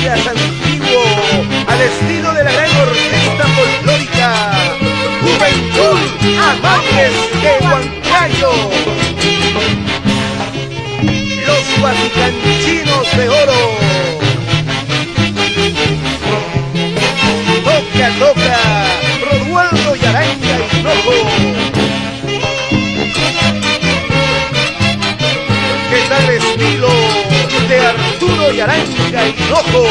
Jazz antiguo, al estilo de la gran orquesta folclórica Juventud Amantes de Huancayo. Los guasicanchinos de oro. Toca, toca, Rodualdo Yaranga Hinojo. ¿Qué tal estilo de Arturo Yaranga Hinojo?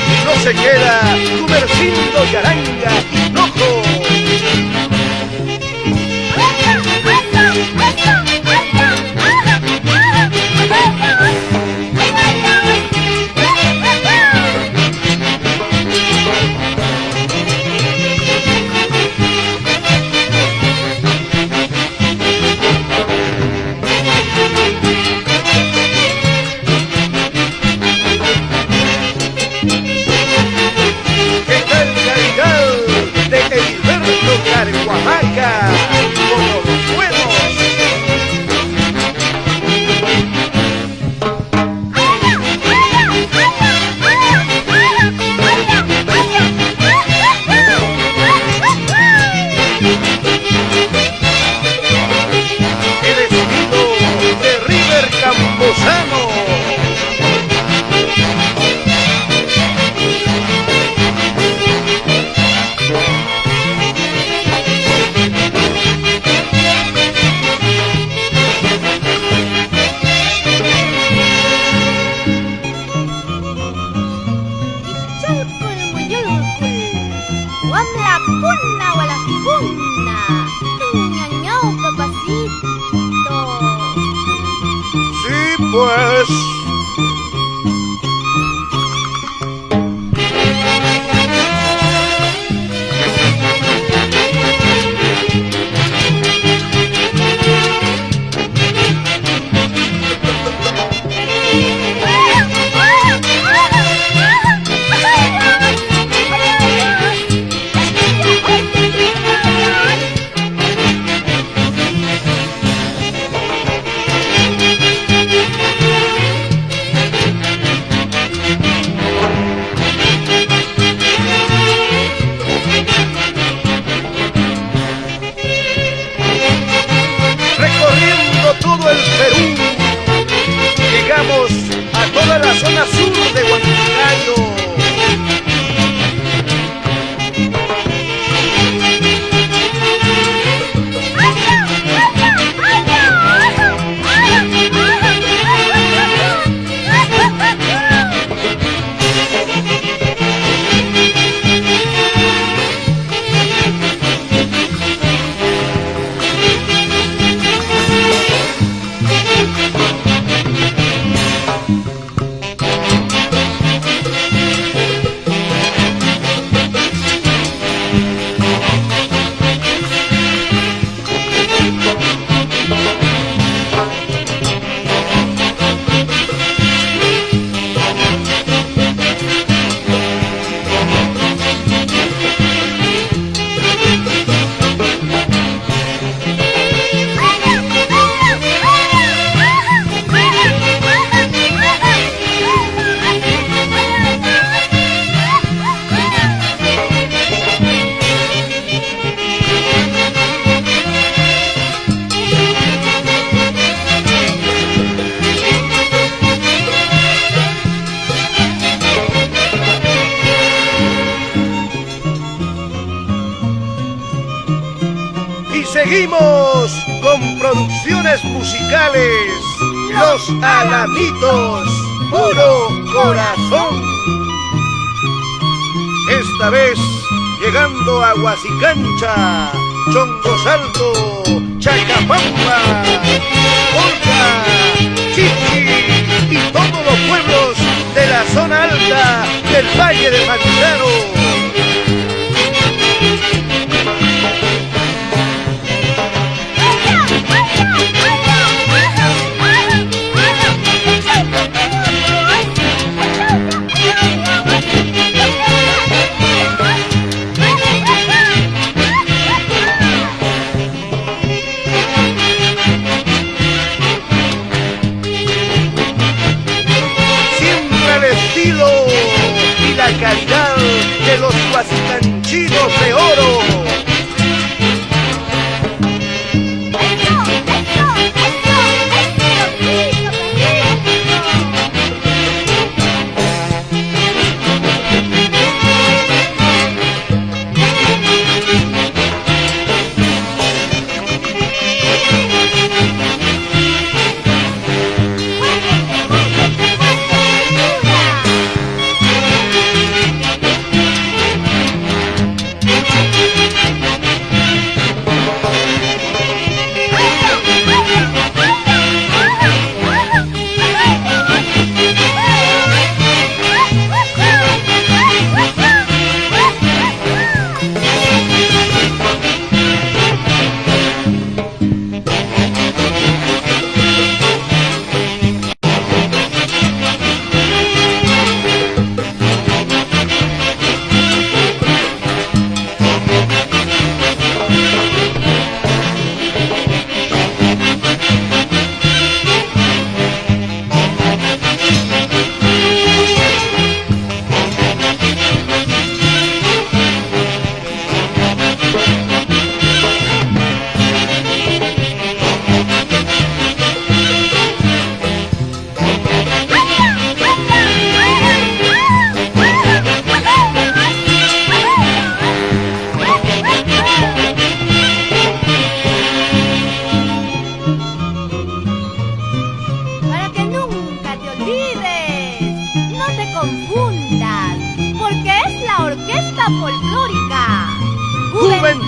Y no se queda Gumercindo Yaranga Hinojo. Carhuamaca, como los buenos. El estilo de River Camposano. Pues todo el Perú, llegamos a toda la zona sur de Huancayo. Seguimos con producciones musicales, Los Alamitos, puro corazón. Esta vez llegando a Huasicancha, Chongo Salto, Chacapamba, Olca, Chichi y todos los pueblos de la zona alta del Valle de Manzano.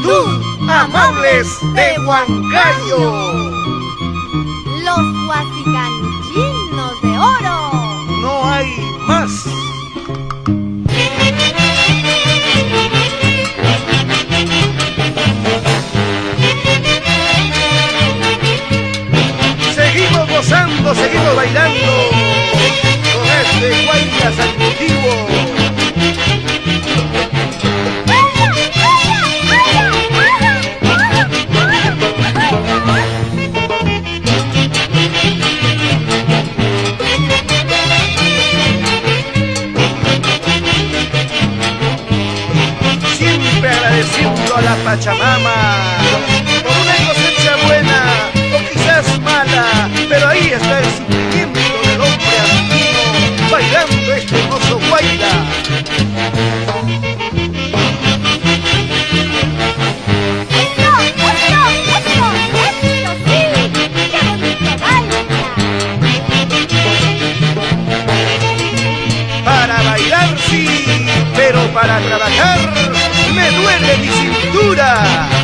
Juventud Amables de Huancayo. Los huasicanchinos de oro. No hay más. Seguimos gozando, seguimos bailando con este Guayas antiguo. Siempre agradeciendo a la Pachamama por una cosecha buena o quizás mala, pero ahí está el sufrimiento del hombre andino bailando este hermoso guayla. Para bailar sí, pero para trabajar me duele mi cintura.